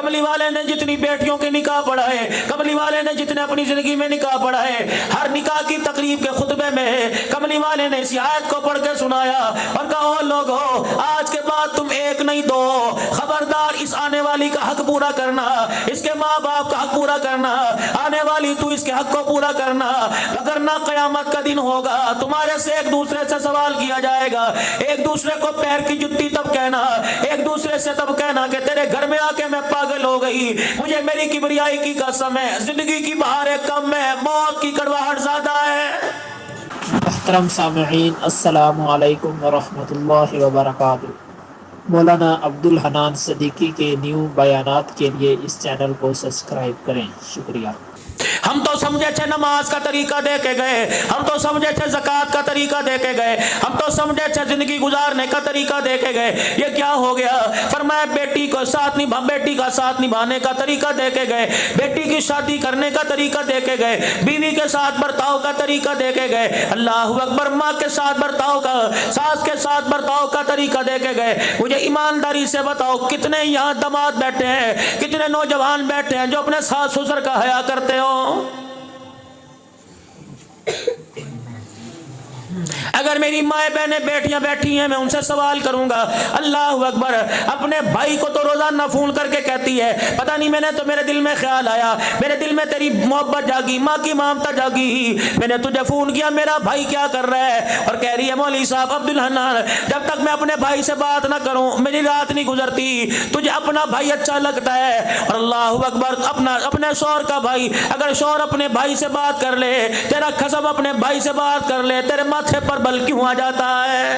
کملی والے نے جتنی بیٹیوں کے نکاح پڑھائے، کملی والے نے جتنے اپنی زندگی میں نکاح پڑھائے، ہر نکاح کی تقریب کے خطبے میں کملی والے نے اس آیت کو پڑھ کے سنایا اور کہا او لوگو آج کے بعد تم ایک نہیں دو، خبردار اس آنے والی کا حق پورا کرنا، اس کے ماں باپ کا حق پورا کرنا، آنے والی تو اس کے حق کو پورا کرنا، وگرنہ قیامت کا دن ہوگا تمہارے سے ایک دوسرے سے سوال کیا جائے گا، ایک دوسرے کو پیر کی جتی تب کہنا، ایک دوسرے سے تب کہنا کہ تیرے گھر میں آ کے میں پاگل ہو گئی، مجھے میری کبریائی کی قسم ہے، زندگی کی بہاریں کم ہے، موت کی کڑواہٹ زیادہ ہے۔ محترم سامعین السلام علیکم ورحمۃ اللہ وبرکاتہ۔ مولانا عبدالحنان صدیقی کے نیو بیانات کے لیے اس چینل کو سبسکرائب کریں، شکریہ۔ ہم تو سمجھے تھے نماز کا طریقہ دے کے گئے، ہم تو سمجھے تھے زکوٰۃ کا طریقہ دے کے گئے، ہم تو سمجھے تھے زندگی گزارنے کا طریقہ دے کے گئے، یہ کیا ہو گیا؟ فرمایا بیٹی کا ساتھ نبھانے کا طریقہ دے کے گئے، بیٹی کی شادی کرنے کا طریقہ دے کے گئے، بیوی کے ساتھ برتاؤ کا طریقہ دے کے گئے، اللہ اکبر، ماں کے ساتھ برتاؤ کا، ساس کے ساتھ برتاؤ کا طریقہ دے کے گئے۔ مجھے ایمانداری سے بتاؤ کتنے یہاں داماد بیٹھے ہیں، کتنے نوجوان بیٹھے ہیں جو اپنے ساس سسر کا حیا کرتے ہو؟ اگر میری مائیں بہنیں بیٹیاں بیٹھی ہیں میں ان سے سوال کروں گا، اللہ اکبر، اپنے بھائی کو تو روزانہ فون کر کے کہتی ہے پتہ نہیں میں نے تو میرے دل میں خیال آیا، میرے دل میں تیری محبت جاگی، ماں کی ممتا جاگی، میں نے تجھے فون کیا میرا بھائی کیا کر رہا ہے، اور کہہ رہی ہے مولوی صاحب عبدالحنان جب تک میں اپنے بھائی سے بات نہ کروں میری رات نہیں گزرتی، تجھے اپنا بھائی اچھا لگتا ہے، اور اللہ اکبر، اپنے شوہر کا بھائی، اگر شوہر اپنے بھائی سے بات کر لے، تیرا خصم اپنے بھائی سے بات کر لے، تیرے ماتھے پر بل کیوں آ جاتا ہے؟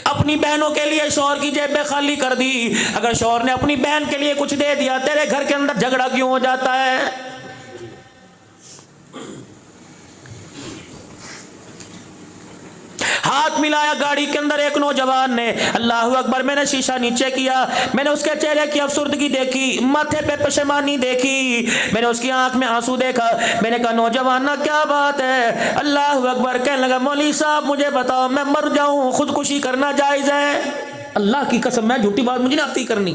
اپنی بہنوں کے لیے شوہر کی جیبیں خالی کر دی، اگر شوہر نے اپنی بہن کے لیے کچھ دے دیا تیرے گھر کے اندر جھگڑا کیوں ہو جاتا ہے؟ ہاتھ ملایا گاڑی کے اندر ایک نوجوان نے، اللہ اکبر، میں نے شیشہ نیچے کیا، میں نے اس کے چہرے کی افسردگی دیکھی، ماتھے پہ پشیمانی دیکھی، میں نے اس کی آنکھ میں آنسو دیکھا، میں نے کہا نوجوان نا کیا بات ہے؟ اللہ اکبر، کہنے لگا مولوی صاحب مجھے بتاؤ میں مر جاؤں خودکشی کرنا جائز ہے؟ اللہ کی قسم میں جھوٹی بات مجھے نہ آتی کرنی،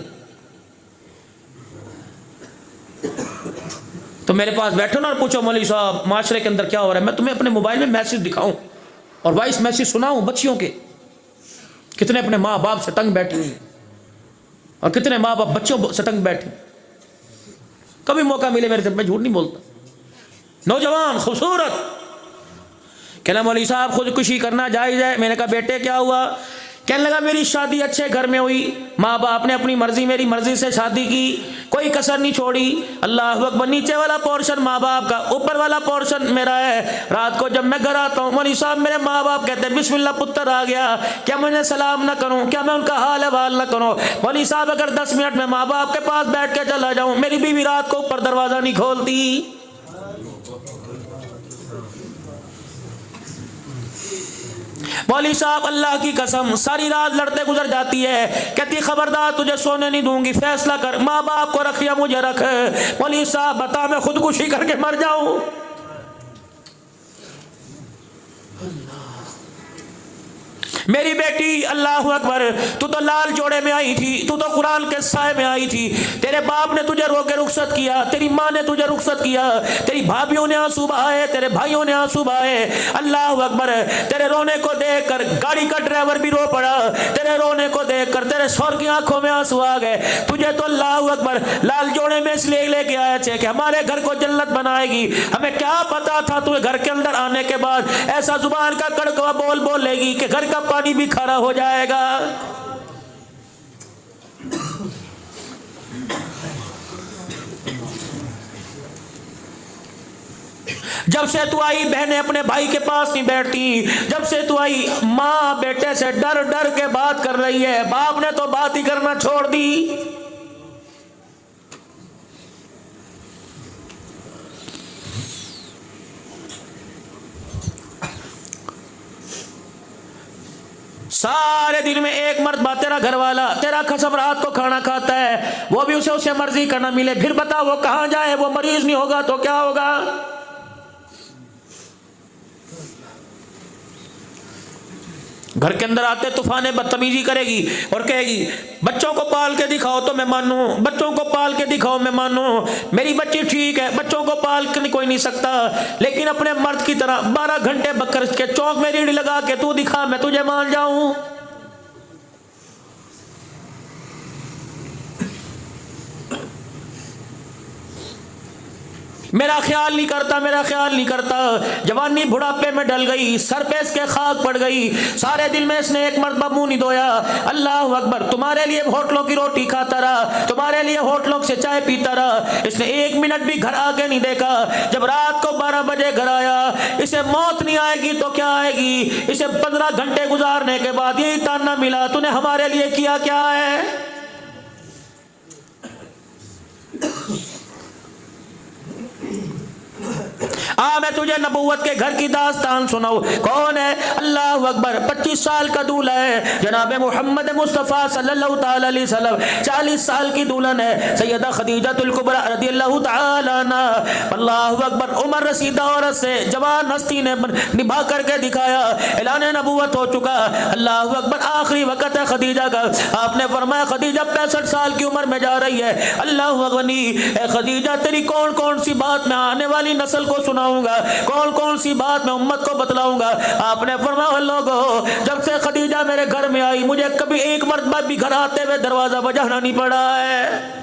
تو میرے پاس بیٹھو نا اور پوچھو مولوی صاحب معاشرے کے اندر کیا ہو رہا ہے، میں تمہیں اپنے موبائل میں میسج دکھاؤں اور وائس میسج سناؤں بچیوں کے، کتنے اپنے ماں باپ سے تنگ بیٹھے ہیں اور کتنے ماں باپ بچوں سے تنگ بیٹھے، کبھی موقع ملے میرے سے، میں جھوٹ نہیں بولتا، نوجوان خوبصورت، کہنا مولوی صاحب خودکشی کرنا جائز ہے؟ میں نے کہا بیٹے کیا ہوا؟ کہنے لگا میری شادی اچھے گھر میں ہوئی، ماں باپ نے اپنی مرضی میری مرضی سے شادی کی، کوئی کسر نہیں چھوڑی، اللہ اکبر، نیچے والا پورشن ماں باپ کا، اوپر والا پورشن میرا ہے، رات کو جب میں گھر آتا ہوں مولوی صاحب میرے ماں باپ کہتے ہیں بسم اللہ پتر آ گیا، کیا میں انہیں سلام نہ کروں، کیا میں ان کا حال احوال نہ کروں؟ مولوی صاحب اگر 10 منٹ میں ماں باپ کے پاس بیٹھ کے چلا جاؤں، میری بیوی رات کو اوپر دروازہ نہیں کھولتی۔ مولوی صاحب اللہ کی قسم ساری رات لڑتے گزر جاتی ہے، کہتی خبردار تجھے سونے نہیں دوں گی، فیصلہ کر، ماں باپ کو رکھ یا مجھے رکھ، مولوی صاحب بتا میں خودکشی کر کے مر جاؤں؟ میری بیٹی اللہ اکبر، تو لال جوڑے میں آئی تھی، تو قرآن کے سائے میں آئی تھی، تیرے باپ نے تجھے رو کے رخصت کیا، تیری ماں نے تجھے رخصت کیا، تیری بھابھیوں نے آنسو بہائے، تیرے بھائیوں نے آنسو بہائے، اللہ اکبر، تیرے رونے کو دیکھ کر گاڑی کا ڈرائیور بھی رو پڑا، تیرے رونے کو دیکھ کر تیرے شوہر کی آنکھوں میں آنسو آ گئے، تجھے تو اللہ اکبر لال جوڑے میں اس لیے لے کے آئے تھے کہ ہمارے گھر کو جنت بنائے گی، ہمیں کیا پتا تھا تجھے گھر کے اندر آنے کے بعد ایسا زبان کا کڑکوا بول لے گی کہ گھر کا پانی بھی کھارا ہو جائے گا۔ جب سے تو آئی بہنیں اپنے بھائی کے پاس نہیں بیٹھتی، جب سے تو آئی ماں بیٹے سے ڈر ڈر کے بات کر رہی ہے، باپ نے تو بات ہی کرنا چھوڑ دی۔ سارے دن میں ایک مرتبہ تیرا گھر والا تیرا خصم رات کو کھانا کھاتا ہے، وہ بھی اسے مرضی کا نہ ملے، پھر بتا وہ کہاں جائے؟ وہ مریض نہیں ہوگا تو کیا ہوگا؟ گھر کے اندر آتے طوفان بدتمیزی کرے گی اور کہے گی بچوں کو پال کے دکھاؤ تو میں مانوں، بچوں کو پال کے دکھاؤ میں مانوں، میری بچی ٹھیک ہے، بچوں کو پال کے کوئی نہیں سکتا، لیکن اپنے مرد کی طرح 12 گھنٹے بکر کے چوک میں ریڑھ لگا کے تو دکھا میں تجھے مان جاؤں۔ میرا خیال نہیں کرتا، میرا خیال نہیں کرتا۔ جوانی بڑھاپے میں ڈل گئی، سر پہ اس کے خاک پڑ گئی، سارے دن میں اس نے ایک مرتبہ منہ نہیں دھویا۔ اللہ اکبر، تمہارے لیے ہوٹلوں کی روٹی کھاتا رہا، تمہارے لیے ہوٹلوں سے چائے پیتا رہا، اس نے 1 منٹ بھی گھر آگے نہیں دیکھا۔ جب رات کو 12 بجے گھر آیا، اسے موت نہیں آئے گی تو کیا آئے گی، اسے 15 گھنٹے گزارنے کے بعد یہی تانا ملا، تو نے ہمارے لیے کیا کیا ہے۔ میں تجھے نبوت کے گھر کی داستان سناؤ۔ کون ہے؟ اللہ اکبر، 25 سال کا دولہا ہے جناب محمد مصطفیٰ صلی اللہ تعالی علیہ وسلم، 40 سال کی دلہن ہے سیدہ خدیجہ الکبریٰ رضی اللہ تعالی عنہ۔ اللہ اکبر، عمر رسیدہ عورت سے جوان ہستی نے نبھا کر کے دکھایا، اعلان نبوت ہو چکا۔ اللہ اکبر، آخری وقت ہے خدیجہ کا، آپ نے فرمایا خدیجہ 65 سال کی عمر میں جا رہی ہے۔ اللہ اکبر، اے خدیجہ تیری کون کون سی بات میں آنے والی نسل کو سناؤں گا، کون کون سی بات میں امت کو بتلاؤں گا۔ آپ نے فرمایا لوگو، جب سے خدیجہ میرے گھر میں آئی مجھے کبھی ایک مرتبہ بھی گھر آتے ہوئے دروازہ بجانا نہیں پڑا ہے۔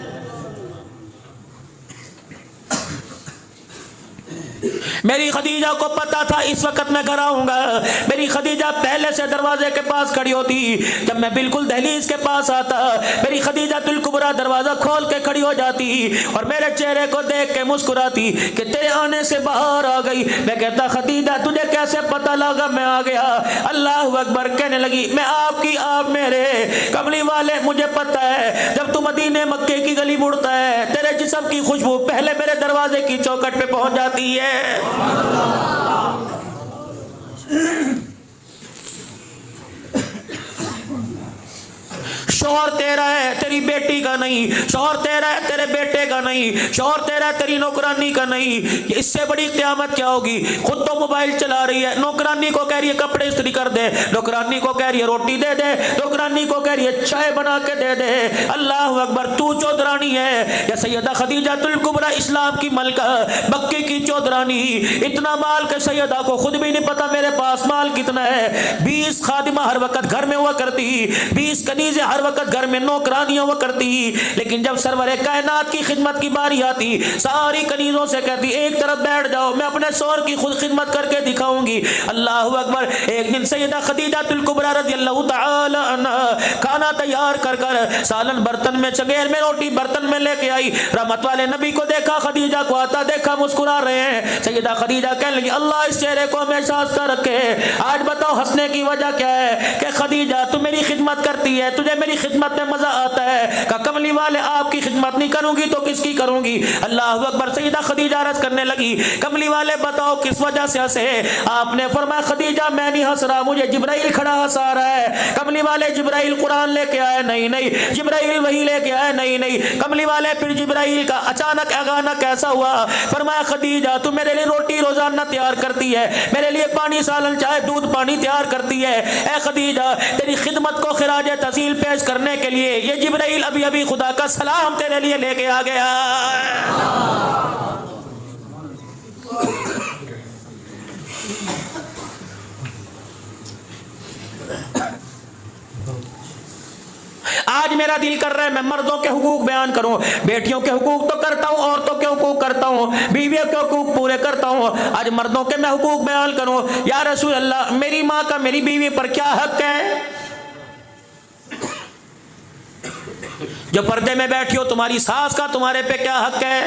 میری خدیجہ کو پتا تھا اس وقت میں گھر آؤں گا، میری خدیجہ پہلے سے دروازے کے پاس کھڑی ہوتی، جب میں بالکل دہلیز کے پاس آتا میری خدیجہ الکبریٰ دروازہ کھول کے کھڑی ہو جاتی اور میرے چہرے کو دیکھ کے مسکراتی کہ تیرے آنے سے باہر آ گئی۔ میں کہتا خدیجہ تجھے کیسے پتا لگا میں آ گیا؟ اللہ اکبر، کہنے لگی میں آپ کی، آپ میرے، کملی والے مجھے پتا ہے جب تو مدینے مکے کی گلی مڑتا ہے تیرے جسم کی خوشبو پہلے میرے دروازے کی چوکھٹ پہ پہنچ جاتی ہے۔ شوہر تیرا ہے تیری بیٹی کا نہیں، شوہر تیرا ہے تیرے بیٹے کا نہیں، شوہر تیرا ہے تیری نوکرانی کا نہیں۔ اس سے بڑی قیامت کیا ہوگی؟ خود تو موبائل چلا رہی ہے، نوکرانی کو کہہ رہی ہے کپڑے استری کر دے، نوکرانی کو کہہ رہی ہے روٹی دے دے، نوکرانی کو کہہ رہی ہے چائے بنا کے دے دے۔ اللہ اکبر، تو چودرانی ہے یا سیدہ خدیجہ الکبریٰ اسلام کی ملکہ، مکے کی چودرانی، اتنا مال کہ سیدہ کو خود بھی نہیں پتا میرے پاس مال کتنا ہے۔ 20 خادمہ ہر وقت گھر میں ہوا کرتی، 20 کنیزیں ہر وقت گھر میں نوکرانیاں ہوا کرتی، لیکن جب سرور کائنات کی خدمت کی باری آتی ساری کنیزوں سے کہتی ایک طرف بیٹھ جاؤ، میں اپنے شوہر کی خود خدمت کر کے دکھاؤں گی۔ اللہ اکبر، ایک دن سیدہ خدیجہ الکبریٰ رضی اللہ تعالی عنہ کھانا تیار کر کر سالن برتن میں، چنگیل میں روٹی برتن میں لے کے آئی۔ رحمت والے نبی کو دیکھا، خدیجہ کو آتا دیکھا، مسکرا رہے ہیں۔ سیدہ خدیجہ کہنے لگی اللہ اس چہرے کو ہمیشہ ہنستا رکھے، آج بتاؤ ہنسنے کی وجہ کیا ہے؟ کہ خدیجہ تو میری خدمت کرتی ہے، تجھے میری خدمت میں مزہ آتا ہے۔ کہ کملی والے آپ کی خدمت نہیں کروں گی تو کس کی کروں گی؟ اللہ اکبر، سیدہ خدیجہ عرض کرنے لگی کملی والے بتاؤ کس وجہ سے ہنسے؟ آپ نے فرمایا خدیجہ میں نہیں ہنس رہا، مجھے جبرائیل کھڑا ہنسا رہا ہے۔ کملی والے جبرائیل قرآن لے کے آئے؟ نہیں نہیں۔ جبرائیل وحی لے کے آئے؟ نہیں نہیں۔ کملی والے پھر جبرائیل کا اچانک اگانا کیسا ہوا؟ فرمایا خدیجہ تو میرے لیے روٹی روزانہ تیار کرتی ہے، میرے لیے پانی سالن چائے دودھ پانی تیار کرتی ہے، اے خدیجہ تیری خدمت کو خراج تحسین پیش کرنے کے لیے یہ جبرائیل ابھی ابھی خدا کا سلام تیرے لیے لے کے آ گیا۔ آج میرا دل کر رہا ہے میں مردوں کے حقوق بیان کروں، بیٹیوں کے حقوق تو کرتا ہوں، عورتوں کے حقوق کرتا ہوں، بیویوں کے حقوق پورے کرتا ہوں، آج مردوں کے میں حقوق بیان کروں۔ یا رسول اللہ میری ماں کا میری بیوی پر کیا حق ہے؟ جو پردے میں بیٹھی ہو تمہاری ساس کا تمہارے پہ کیا حق ہے؟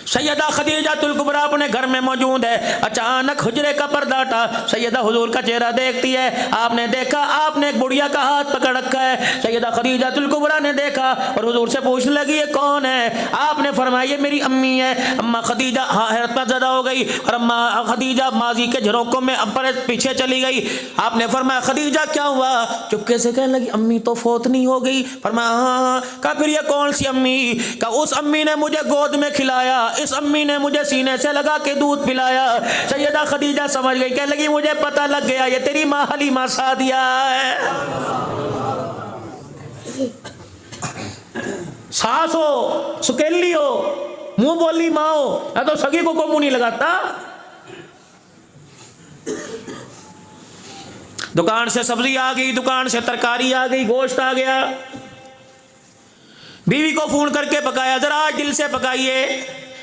سیدہ خدیجہ الکبریٰ اپنے گھر میں موجود ہے، اچانک حجرے کا پردہ ہٹا، سیدہ حضور کا چہرہ دیکھتی ہے۔ آپ نے دیکھا آپ نے ایک بڑھیا کا ہاتھ پکڑ رکھا ہے۔ سیدہ خدیجہ الکبریٰ نے دیکھا اور حضور سے پوچھنے لگی یہ کون ہے؟ آپ نے فرمایا یہ میری امی ہے۔ اما خدیجہ حیرت میں زدہ ہو گئی اور اما خدیجہ ماضی کے جھروکوں میں پیچھے چلی گئی۔ آپ نے فرمایا خدیجہ کیا ہوا؟ چپکے سے کہنے لگی امی تو فوت نہیں ہو گئی؟ فرمایا ہاں ہاں۔ کہا پھر یہ کون سی امی؟ کہا اس امی نے مجھے گود میں کھلایا، جس امی نے مجھے سینے سے لگا کے دودھ پلایا، سیدہ خدیجہ سمجھ گئی، کہنے لگی مجھے پتہ لگ گیا یہ تیری ماں حلیمہ سعدیہ ہے۔ ساس ہو، سکیلی ہو، منہ بولی ماں ہو، یا تو سگی کو منہ نہیں لگاتا۔ دکان سے سبزی آ گئی، دکان سے ترکاری آ گئی، گوشت آ گیا، بیوی کو فون کر کے پکایا، ذرا دل سے پکائیے۔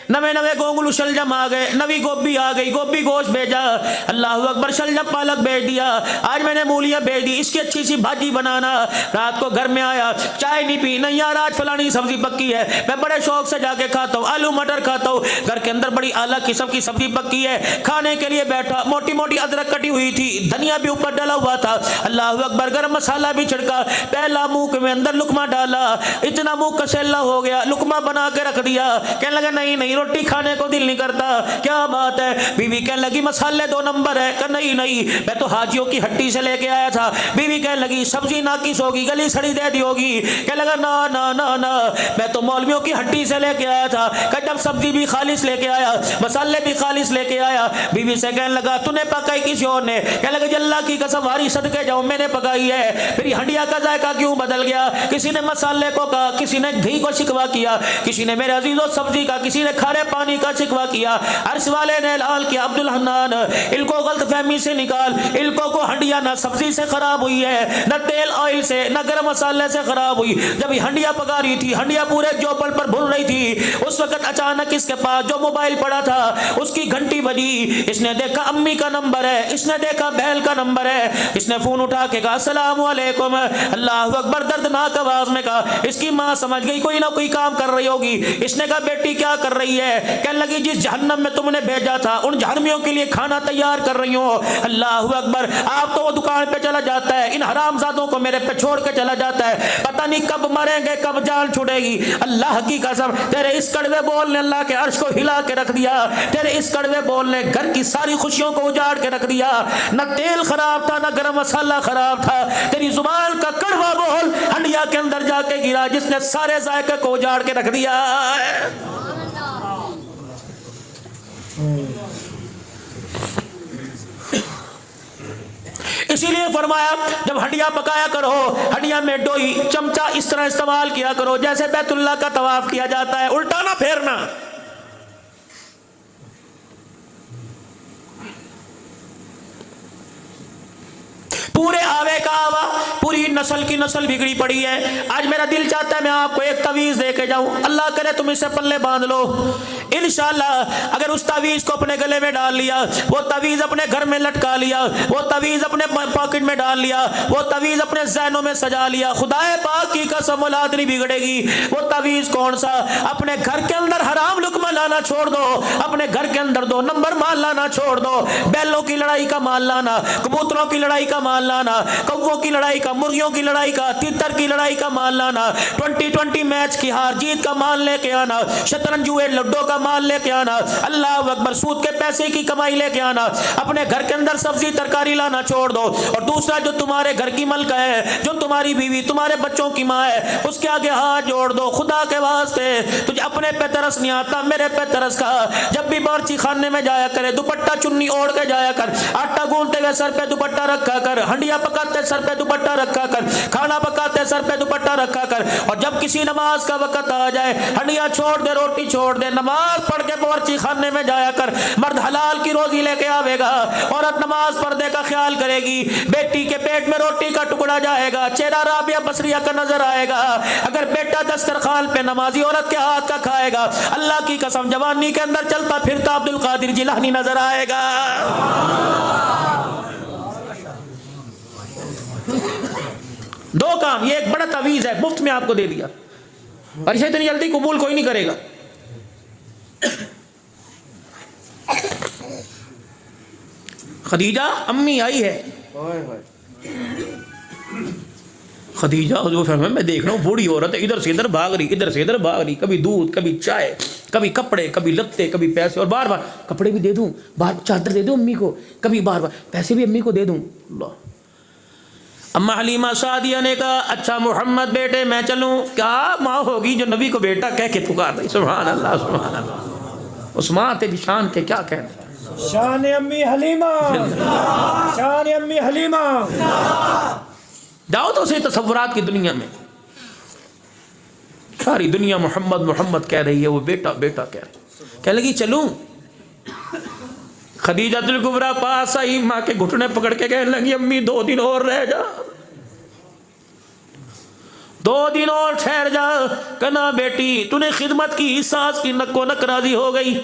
نوے گونگلو شلجم آ گئے، نوی گوبھی آ گئی، گوبھی گوشت بھیجا، اللہ اکبر، شلجم پالک بھیج دیا، آج میں نے مولیاں بھیج دی، اس کی اچھی سی بھاجی بنانا۔ رات کو گھر میں آیا، چائے نہیں پی، نہیں یار آج فلانی سبزی پکی ہے، میں بڑے شوق سے جا کے کھاتا ہوں، آلو مٹر کھاتا ہوں، گھر کے اندر بڑی اعلیٰ قسم کی سبزی پکی ہے، کھانے کے لیے بیٹھا، موٹی موٹی ادرک کٹی ہوئی تھی، دھنیا بھی اوپر ڈلا ہوا تھا، اللہ اکبر، گرم مسالہ بھی چھڑکا، پہلا منہ میں اندر لقمہ ڈالا، اتنا منہ کسیلا ہو گیا، لقمہ بنا کے رکھ دیا، کہنے لگا نہیں روٹی کھانے کو دل نہیں کرتا، کیا بات ہے؟ بیوی کہنے لگی مسالے 2 نمبر ہے، کہ نہیں میں تو حاجیوں کی ہٹی سے لے کے آیا تھا۔ بیوی کہنے لگی سبزی ناقص ہوگی، گلی سڑی دے دی ہوگی، کہنے لگا نا میں تو مولویوں کی ہٹی سے لے کے آیا تھا، کہ جب سبزی بھی خالص لے کے آیا، مسالے بھی خالص لے کے آیا۔ بیوی سے کہنے لگا تو نے پکائی کسی اور نے؟ کہنے لگا اللہ کی قسم ہاری صدقے جاؤں میں نے پکائی ہے۔ پھر ہنڈیا کا ذائقہ کیوں بدل گیا؟ کسی نے مسالے کو کہا، کسی نے گھی کو شکوا کیا، کسی نے میرے عزیزوں سبزی کا، کسی نے کھارے پانی کا شکوا کیا۔ عرش والے نے اعلان کیا عبد الحنان ان کو غلط فہمی سے نکال، ان کو ہنڈیا نہ سبزی سے خراب ہوئی ہے، نہ تیل آئل سے، نہ گرم مسالے سے خراب ہوئی۔ جب یہ ہنڈیا پکا رہی تھی، ہنڈیا پورے جوپل پر بھن رہی تھی، اس وقت اچانک اس کے پاس جو موبائل پڑا تھا اس کی گھنٹی بجی، اس نے دیکھا امی کا نمبر ہے، اس نے دیکھا بہل کا نمبر ہے، اس نے فون اٹھا کے کہا السلام علیکم، اللہ اکبر، دردناک آواز میں کہا۔ اس کی ماں سمجھ گئی کوئی نہ کوئی کام کر رہی ہوگی، اس نے کہا بیٹی کیا کر رہی ہے؟ کہنے لگی جس جہنم میں تم نے بھیجا تھا ان جہنمیوں کے لیے کھانا تیار کر رہی ہوں۔ اللہ اکبر، آپ تو وہ دکان پہ چلا جاتا ہے، ان حرام زادوں کو میرے پہ چھوڑ کے چلا جاتا ہے، پتہ نہیں کب مریں گے، کب جان چھوڑے گی۔ اللہ کی قسم تیرے اس کڑوے بول نے اللہ کے عرش کو ہلا کے رکھ دیا، تیرے اس کڑوے بول نے گھر کی ساری خوشیوں کو اجاڑ کے رکھ دیا، نہ تیل خراب تھا، نہ گرم مسالہ خراب تھا، تیری زبان کا کڑوا بول ہنڈیا کے اندر جا کے گرا جس نے سارے ذائقے کو اجاڑ کے رکھ دیا۔ اسی لیے فرمایا جب ہنڈیا پکایا کرو، ہنڈیا میں ڈوئی چمچہ اس طرح استعمال کیا کرو جیسے بیت اللہ کا طواف کیا جاتا ہے، الٹا نہ پھیرنا۔ پورے آوے کا آوا، پوری نسل کی نسل بگڑی پڑی ہے۔ آج میرا دل چاہتا ہے میں آپ کو ایک تعویذ دے کے جاؤں، اللہ کرے تم اسے پلے باندھ لو، انشاءاللہ اگر اس تعویذ کو اپنے گلے میں ڈال لیا، وہ تعویذ اپنے گھر میں لٹکا لیا، وہ تعویذ اپنے پاکٹ میں ڈال لیا، وہ تعویذ اپنے ذہنوں میں سجا لیا، خدائے پاک کی قسم اولاد نہیں بگڑے گی۔ وہ تعویذ کون سا؟ اپنے گھر کے اندر حرام لقمہ لانا چھوڑ دو، اپنے گھر کے اندر 2 نمبر مال لانا چھوڑ دو، بیلوں کی لڑائی کا مال لانا، کبوتروں کی لڑائی کا مال لانا، کووں کی لڑائی کا، مرغیوں کی لڑائی کا، تتر کی لڑائی کا مال لانا، 20 میچ کی ہار جیت کا مال لے کے آنا، شطرنج ہوئے لڈو کا مال لے کے آنا، اللہ اکبر، سود کے پیسے کی کمائی لے کے آنا، اپنے گھر کے اندر سبزی ترکاری لانا چھوڑ دو۔ اور دوسرا جو تمہارے گھر کی ملکہ ہے، جو تمہاری بیوی، تمہارے بچوں کی ماں ہے، اس کے آگے ہاتھ جوڑ دو، خدا کے واسطے تجھے اپنے پہ ترس نہیں آتا، میرے پہ ترس کھا۔ جب بھی باورچی خانے میں جایا کرے دوپٹہ چنی اوڑھ کے جایا کر، آٹا گوندتے ہوئے سر پہ دوپٹہ رکھا کر، ہنڈیا پکاتے سر پہ دوپٹہ رکھا کر، کھانا پکاتے سر پہ دوپٹہ رکھا کر، اور جب کسی نماز کا وقت آ جائے ہنڈیا چھوڑ دے، روٹی چھوڑ دے، نماز پڑھ کے باورچی خانے میں جایا کر۔ مرد حلال کی روزی لے کے آوے گا، عورت نماز پردے کا خیال کرے گی، بیٹی کے پیٹ میں روٹی کا ٹکڑا جائے گا، چہرہ رابعہ بصریہ کا نظر آئے گا۔ اگر بیٹا دسترخوان پہ نمازی عورت کے ہاتھ کا کھائے گا، اللہ کی قسم جوانی کے اندر چلتا پھرتا عبد القادر جیلانی نظر آئے گا۔ 2 کام، یہ ایک بڑا تعویذ ہے، مفت میں آپ کو دے دیا، اور اسے اتنی جلدی قبول کوئی نہیں کرے گا۔ خدیجہ امی آئی ہے، خدیجہ حضور فرمایا میں دیکھ رہا ہوں بوڑھی عورت ہے، ادھر سے ادھر بھاگ رہی، ادھر سے ادھر بھاگ رہی، کبھی دودھ، کبھی چائے، کبھی کپڑے، کبھی لتے، کبھی پیسے، اور بار بار کپڑے بھی دے دوں، بار چادر دے دوں امی کو، کبھی بار بار پیسے بھی امی کو دے دوں۔ اللہ، اما حلیمہ سعدیہ نے کہا اچھا محمد بیٹے میں چلوں؟ کیا ماں ہوگی جو نبی کو بیٹا کہہ کے پکار رہی؟ سبحان اللہ، سبحان اللہ۔ اس ماں تیری شان کے کیا کہنا. شان امی حلیمہ، شان امی حلیمہ. جاؤ تو اسی تصورات کی دنیا میں. ساری دنیا محمد محمد کہہ رہی ہے، وہ بیٹا بیٹا کہہ رہی ہے. کہنے لگی چلوں. خدیجہ الکبریٰ پاس آئی، ماں کے گھٹنے پکڑ کے کہنے لگی امی 2 دن اور رہ جا، 2 دن اور ٹھہر جا. کہنا بیٹی تو نے خدمت کی، ساس کی نک و نک راضی ہو گئی.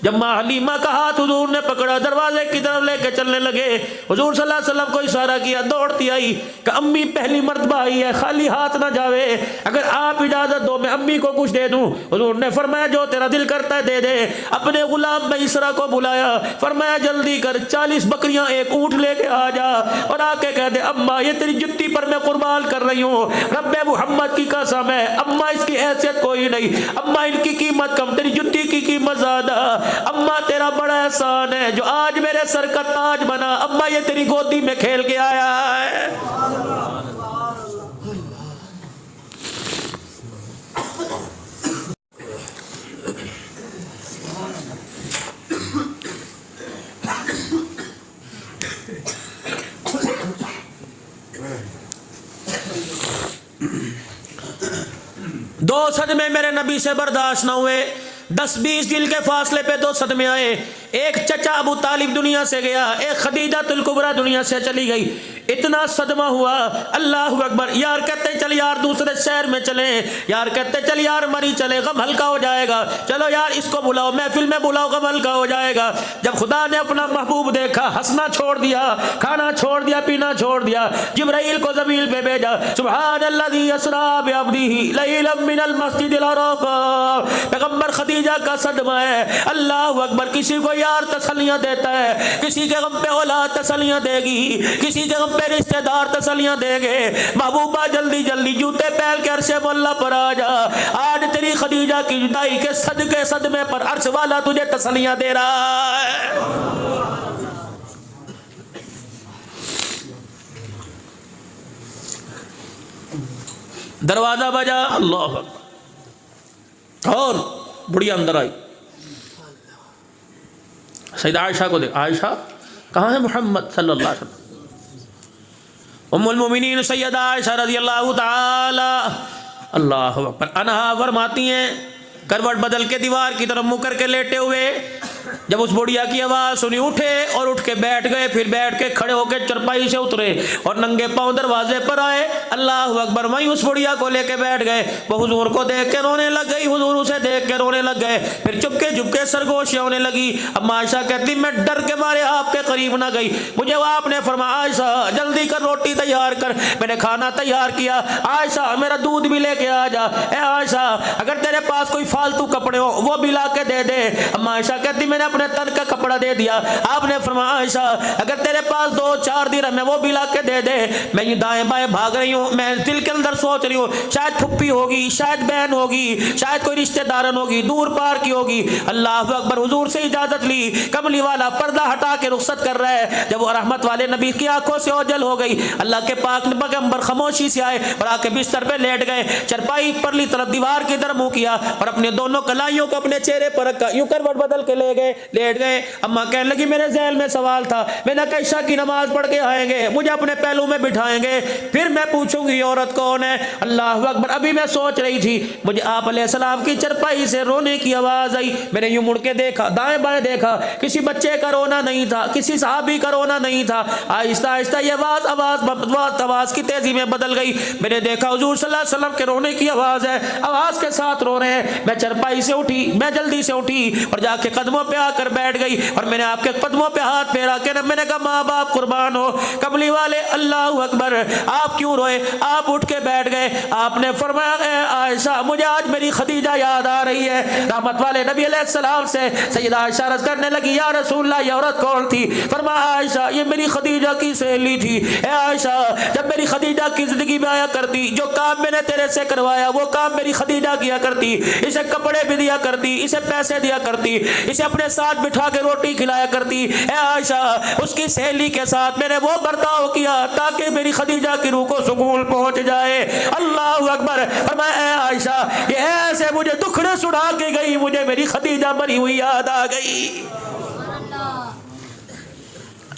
جب ماں حلیمہ کا ہاتھ حضور نے پکڑا، دروازے کی طرف لے کے چلنے لگے. حضور صلی اللہ علیہ وسلم کو اشارہ کیا، دوڑتی آئی کہ امی پہلی مرتبہ آئی ہے، خالی ہاتھ نہ جاوے، اگر آپ اجازت دو میں امی کو کچھ دے دوں. حضور نے فرمایا جو تیرا دل کرتا ہے دے دے. اپنے غلام میسرہ کو بلایا، فرمایا جلدی کر 40 بکریاں 1 اونٹ لے کے آ جا اور آ کے کہہ دے اماں یہ تیری جتی پر میں قربان کر رہی ہوں، رب محمد کی قسم ہے اماں اس کی حیثیت کوئی نہیں، اماں ان کی قیمت کم، تیری جتی کی قیمت زیادہ. اماں تیرا بڑا احسان ہے جو آج میرے سر کا تاج بنا، اماں یہ تیری گودی میں کھیل کے آیا ہے. دو صدمے میرے نبی سے برداشت نہ ہوئے. 10-20 دل کے فاصلے پہ 2 صدمے آئے. ایک چچا ابو طالب دنیا سے گیا، ایک خدیجہ الکبریٰ دنیا سے چلی گئی. اتنا صدمہ ہوا، اللہ اکبر. یار کہتے چل یار دوسرے شہر میں چلیں، یار کہتے چل یار مری چلے، غم ہلکا ہو جائے گا. چلو یار اس کو بلاؤ، محفل میں بلاؤ، غم ہلکا ہو جائے گا. جب خدا نے اپنا محبوب دیکھا، ہنسنا چھوڑ دیا، کھانا چھوڑ دیا، پینا چھوڑ دیا. جبرائیل کو زمین پہ بھیجا. سبحان الذی اسریٰ بعبدہ لیلا من المسجد الحرام. پیغمبر خدیجہ کا صدمہ ہے. اللہ اکبر. کسی کو یار تسلیاں دیتا ہے، کسی کے غم پہ اولاد تسلیاں دے گی، کسی کے غم پہ رشتہ دار تسلیاں دے گے. محبوبہ جلدی جلدی جوتے پہن کے عرش مولا پر آ جا. آج تیری خدیجہ کی جدائی کے صدقے صدمے پر عرش والا تجھے تسلیاں دے رہا ہے. دروازہ بجا، اللہ اکبر، اور بڑھیا اندر آئی. سیدہ عائشہ کو دیکھ، عائشہ کہاں ہے محمد صلی اللہ علیہ وسلم. ام المومنین سیدہ عائشہ رضی اللہ تعالی اللہ اکبر عنہا فرماتی ہیں کروٹ بدل کے دیوار کی طرف منہ کر کے لیٹے ہوئے جب اس بڑھیا کی آواز سنی اٹھے اور اٹھ کے بیٹھ گئے، پھر بیٹھ کے کھڑے ہو کے چرپائی سے اترے اور ننگے پاؤں دروازے پر آئے. اللہ اکبر. وہیں اس بڑھیا کو لے کے بیٹھ گئے. وہ حضور کو دیکھ کے رونے لگ گئی، حضور اسے دیکھ کے رونے لگ گئے. پھر چپکے سرگوشیاں ہونے لگی. اب عائشہ کہتی میں ڈر کے مارے آپ کے قریب نہ گئی. مجھے آپ نے فرمایا عائشہ جلدی کر، روٹی تیار کر. میں نے کھانا تیار کیا. عائشہ میرا دودھ بھی لے کے آ جا. اے عائشہ اگر تیرے پاس کوئی فالتو کپڑے ہو وہ بھی لا کے دے دے. اب عائشہ کہتی میں نے اپنے تن کا کپڑا دے دیا. آپ نے فرمایا عائشہ اگر تیرے پاس 2-4 درہم ہے وہ بھی لا کے دے دے. میں یہ دائیں بائیں بھاگ رہی ہوں، میں دل کے اندر سوچ رہی ہوں شاید پھپھی ہوگی، شاید بہن ہوگی، شاید کوئی رشتہ دارن ہوگی، دور پار کی ہوگی. اللہ اکبر. حضور سے اجازت لی. کملی والا پردہ ہٹا کے رخصت کر رہا ہے. جب وہ رحمت والے نبی کی آنکھوں سے اوجھل ہو گئی، اللہ کے پاک پیغمبر خاموشی سے آئے اور آ کے بستر پہ لیٹ گئے. چرپائی پرلی طرف دیوار کی طرف منہ کیا اور اپنے دونوں کلائیوں کو اپنے چہرے پر رکھا، یوں کروٹ بدل کے لے گئے، لیٹ گئے. اماں کہنے لگی میرے ذہن میں سوال تھا، میں نے کہا عشاء کی نماز پڑھ کے آئیں گے، مجھے اپنے پہلو میں بٹھائیں گے، پھر میں پوچھوں گی عورت کون ہے. اللہ اکبر. ابھی میں سوچ رہی تھی مجھے آپ علیہ السلام کی چرپائی سے رونے کی آواز آئی. میں نے یوں مڑ کے دیکھا، دائیں بائیں دیکھا، کسی بچے کا رونا نہیں تھا، کسی صحابی کا رونا نہیں تھا. آہستہ آہستہ یہ آواز کی تیزی میں بدل گئی. میں نے دیکھا حضور صلی اللہ علیہ وسلم کے رونے کی آواز ہے، آواز کے ساتھ رو رہے ہیں. میں چرپائی سے اٹھی، میں جلدی سے اٹھی اور جا کے قدموں پہ آ کر بیٹھ گئی اور میں نے آپ کے قدموں پہ ہاتھ پھیرا کے میں نے کہا ماں باپ قربان ہو. کملی والے اللہ اکبر. آپ کیوں روئے؟ آپ اٹھ کے بیٹھ گئے. آپ نے فرمایا اے عائشہ مجھے آج میری خدیجہ یاد آ رہی ہے. رحمت والے نبی علیہ السلام سے سیدہ عائشہ عرض کرنے لگی یا رسول اللہ یہ عورت کون تھی؟ فرمایا عائشہ یہ میری خدیجہ کی سہیلی تھی. اے عائشہ جب میری خدیجہ کی زندگی میں آیا کرتی جو کام میں نے تیرے سے کروایا وہ کام میری خدیجہ کیا کرتی, اسے کپڑے بھی دیا کرتی, اسے پیسے دیا کرتی, اسے اپنے ساتھ بٹھا کے روٹی کھلایا کرتی. اے عائشہ اس کی سہیلی کے ساتھ میں نے وہ برتاؤ کیا تاکہ میری خدیجہ کی روح کو سکون پہنچ جائے. اللہ اکبر. فرمایا اے عائشہ یہ ایسے مجھے دکھڑے سنا کے گئی, مجھے میری خدیجہ مری ہوئی یاد آ گئی.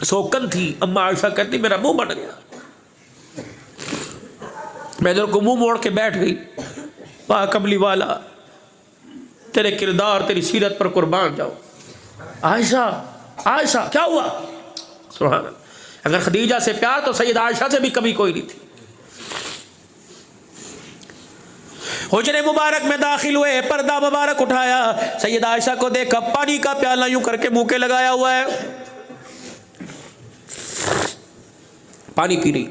سوکن تھی. اما عائشہ کہتی میرا منہ بن گیا, میں ادھر کو منہ موڑ کے بیٹھ گئی. واہ کملی والا تیرے کردار تیری سیرت پر قربان جاؤ. عائشہ عائشہ کیا ہوا؟ سبحان اللہ. اگر خدیجہ سے پیار تو سید عائشہ سے بھی کمی کوئی نہیں تھی. حجرے مبارک میں داخل ہوئے, پردہ مبارک اٹھایا, سید عائشہ کو دیکھا پانی کا پیالہ یوں کر کے منہ کے لگایا ہوا ہے, پانی پی رہی.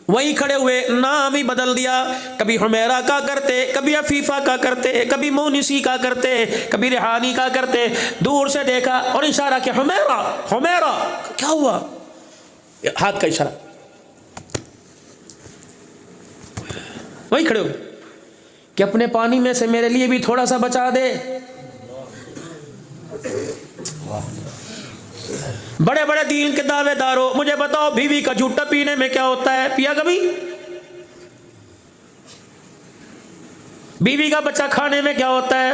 وہیں کھڑے ہوئے نام ہی بدل دیا, کبھی حمیرہ کا کرتے, کبھی عفیفہ کا کرتے, کبھی مونسی کا کرتے, کبھی ریحانی کا کرتے. دور سے دیکھا اور اشارہ کیا حمیرہ حمیرہ. کیا ہوا؟ ہاتھ کا اشارہ. وہیں کھڑے ہوئے کہ اپنے پانی میں سے میرے لیے بھی تھوڑا سا بچا دے. بڑے بڑے دین کے دعوے دارو مجھے بتاؤ بیوی کا جھوٹا پینے میں کیا ہوتا ہے؟ پیا کبھی؟ بیوی کا بچہ کھانے میں کیا ہوتا ہے؟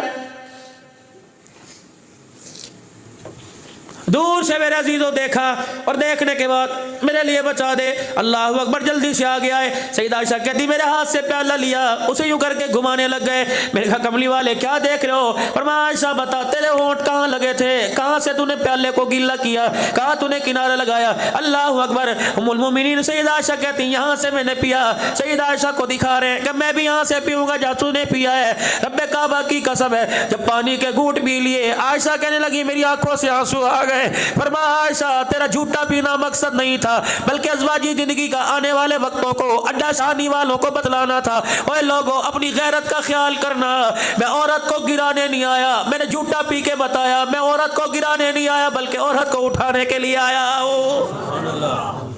دور سے میرے عزیزوں دیکھا اور دیکھنے کے بعد میرے لیے بچا دے. اللہ اکبر. جلدی سے آگے آئے. سیدہ عائشہ کہتی میرے ہاتھ سے پیالہ لیا, اسے یوں کر کے گھمانے لگ گئے. میں نے کہا کملی والے کیا دیکھ رہے ہو؟ فرمایا عائشہ بتا تیرے ہونٹ کہاں لگے تھے, کہاں سے تو نے پیالے کو گیلا کیا, کہاں تو نے کنارہ لگایا؟ اللہ اکبر. ام المومنین سیدہ عائشہ کہتی یہاں سے میں نے پیا. سیدہ عائشہ کو دکھا رہے ہیں کہ میں بھی یہاں سے پیوں گا جہاں تو نے پیا ہے. رب کعبہ کی قسم ہے جب پانی کے گھونٹ پی لیے عائشہ کہنے لگی میری آنکھوں سے آنسو آ گئے. فرمایا عائشہ تیرا جھوٹا پینا مقصد نہیں تھا بلکہ ازواجی زندگی کا آنے والے وقتوں کو اڈا شانی والوں کو بتلانا تھا. اوے لوگوں اپنی غیرت کا خیال کرنا. میں عورت کو گرانے نہیں آیا, میں نے جھوٹا پی کے بتایا. میں عورت کو گرانے نہیں آیا بلکہ عورت کو اٹھانے کے لیے آیا ہوں.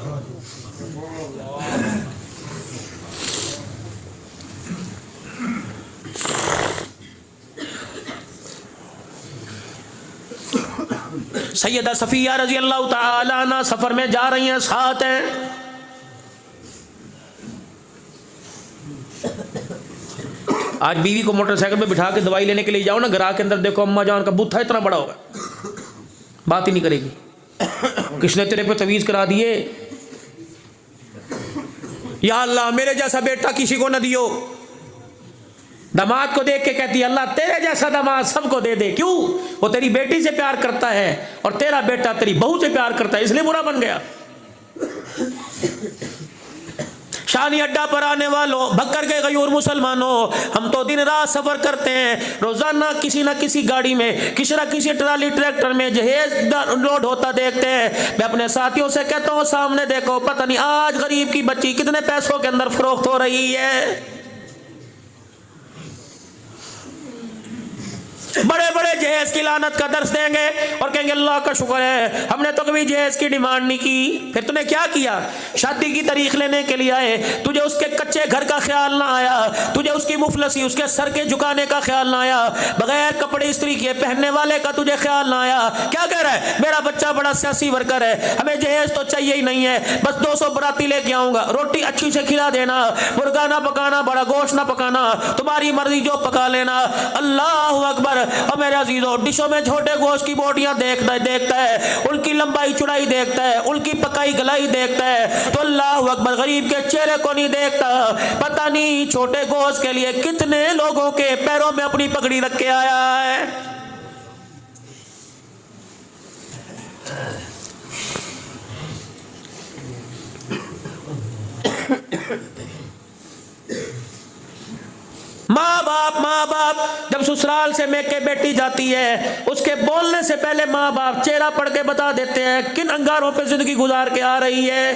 سیدہ صفیہ رضی اللہ تعالی عنہ سفر میں جا رہی ہیں, ساتھ ہیں. آج بیوی کو موٹر سائیکل پہ بٹھا کے دوائی لینے کے لیے جاؤ نا, گھر کے اندر دیکھو اماں جان کا بوتھا اتنا بڑا ہوگا, بات ہی نہیں کرے گی. کس نے تیرے پہ تویز کرا دیے؟ یا اللہ میرے جیسا بیٹا کسی کو نہ دیو. داماد کو دیکھ کے کہتی ہے اللہ تیرے جیسا داماد سب کو دے دے. کیوں؟ وہ تیری بیٹی سے پیار کرتا ہے اور تیرا بیٹا تیری بہو سے پیار کرتا ہے اس لیے برا بن گیا. شانی اڈا پر آنے والوں, بھکر کے غیور مسلمانوں, ہم تو دن رات سفر کرتے ہیں, روزانہ کسی نہ کسی گاڑی میں, کسی نہ کسی ٹرالی ٹریکٹر میں جہیز لوڈ ہوتا دیکھتے ہیں. میں اپنے ساتھیوں سے کہتا ہوں سامنے دیکھو, پتہ نہیں آج غریب کی بچی کتنے پیسوں کے اندر فروخت ہو رہی ہے. بڑے بڑے جہیز کی لعنت کا درس دیں گے اور کہیں گے اللہ کا شکر ہے ہم نے تو کبھی جہیز کی ڈیمانڈ نہیں کی. پھر تو نے کیا کیا؟ شادی کی تاریخ لینے کے لیے آئے, تجھے اس کے کچے گھر کا خیال نہ آیا, تجھے اس کی مفلسی اس کے سر کے جھکانے کا خیال نہ آیا, بغیر کپڑے استری کیے پہننے والے کا تجھے خیال نہ آیا. کیا کہہ رہا ہے؟ میرا بچہ بڑا سیاسی ورکر ہے, ہمیں جہیز تو چاہیے ہی نہیں ہے, بس 200 براتی لے کے آؤں گا, روٹی اچھی سے کھلا دینا, مرغا نہ پکانا, بڑا گوشت نہ پکانا, تمہاری مرضی جو پکا لینا. اللہ اکبر. اور میرے عزیزوں ڈشوں میں چھوٹے گوشت کی بوٹیاں دیکھتا ہے, ان کی لمبائی چڑائی دیکھتا ہے, ان کی پکائی گلائی دیکھتا ہے, تو اللہ اکبر غریب کے چہرے کو نہیں دیکھتا. پتہ نہیں چھوٹے گوشت کے لیے کتنے لوگوں کے پیروں میں اپنی پگڑی رکھ کے آیا ہے. ماں باپ جب سسرال سے میکے بیٹی جاتی ہے اس کے بولنے سے پہلے ماں باپ چہرہ پڑھ کے بتا دیتے ہیں کن انگاروں پہ زندگی گزار کے آ رہی ہے.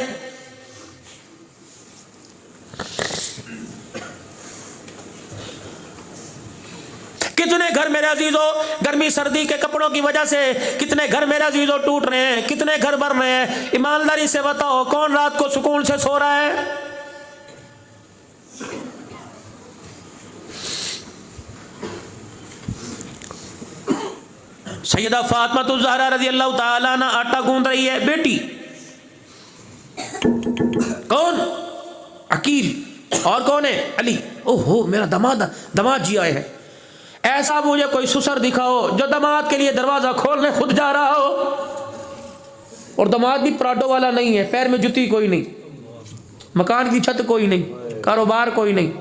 کتنے گھر میرے عزیزوں گرمی سردی کے کپڑوں کی وجہ سے کتنے گھر میرے عزیزوں ٹوٹ رہے ہیں، کتنے گھر بن رہے ہیں؟ ایمانداری سے بتاؤ کون رات کو سکون سے سو رہا ہے؟ سیدہ فاطمہ الزہرا رضی اللہ تعالیٰ عنہ آٹا گوندھ رہی ہے، بیٹی کون؟ عقیل، اور کون ہے؟ علی۔ اوہو میرا دماد جی آئے ہیں، ایسا مجھے کوئی سسر دکھاؤ جو دماد کے لیے دروازہ کھولنے خود جا رہا ہو، اور دماد بھی پراڈو والا نہیں ہے، پیر میں جوتی کوئی نہیں، مکان کی چھت کوئی نہیں، کاروبار کوئی نہیں،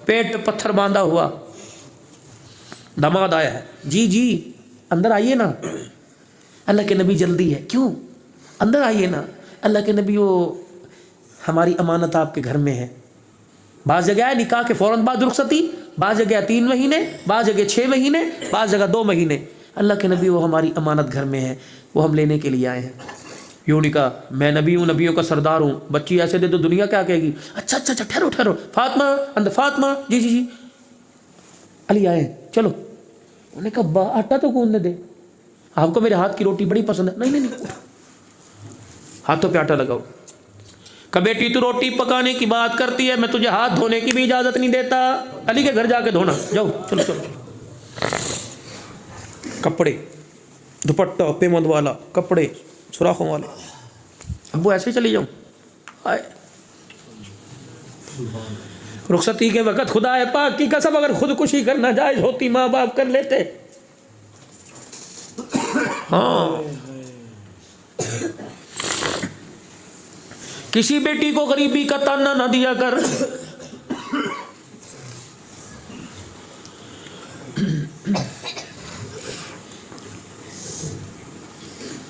پیٹ پہ پتھر باندھا ہوا دماد آیا ہے۔ جی جی اندر آئیے نا، اللہ کے نبی جلدی ہے۔ کیوں؟ اندر آئیے نا، اللہ کے نبی وہ ہماری امانت آپ کے گھر میں ہے۔ بعض جگہ ہے نکاح کے فوراً بعد رخصتی، بعض جگہ 3 مہینے، بعض جگہ 6 مہینے، بعض جگہ 2 مہینے۔ اللہ کے نبی وہ ہماری امانت گھر میں ہے، وہ ہم لینے کے لیے آئے ہیں۔ یوں نہیں کہا میں نبی ہوں، نبیوں کا سردار ہوں، بچی ایسے دے تو دنیا کیا کہے گی؟ اچھا اچھا اچھا ٹھہرو، فاطمہ اندر، فاطمہ جی جی جی علی آئے ہیں، چلو۔ انہوں نے کہا با آٹا تو گوندھنے دے، آپ کو میرے ہاتھ کی روٹی بڑی پسند ہے۔ نہیں نہیں نہیں، ہاتھوں پہ آٹا لگاؤ۔ کہ بیٹی تو روٹی پکانے کی بات کرتی ہے، میں تجھے ہاتھ دھونے کی بھی اجازت نہیں دیتا، علی کے گھر جا کے دھونا، جاؤ چلو چلو۔ کپڑے، دوپٹہ پیمند والا، کپڑے سوراخوں والے، ابو ایسے ہی چلی جاؤں؟ آئے رخصتی کے وقت خدا پاک کی قسم اگر خودکشی کرنا جائز ہوتی ماں باپ کر لیتے۔ ہاں کسی بیٹی کو غریبی کا تانا نہ دیا کر۔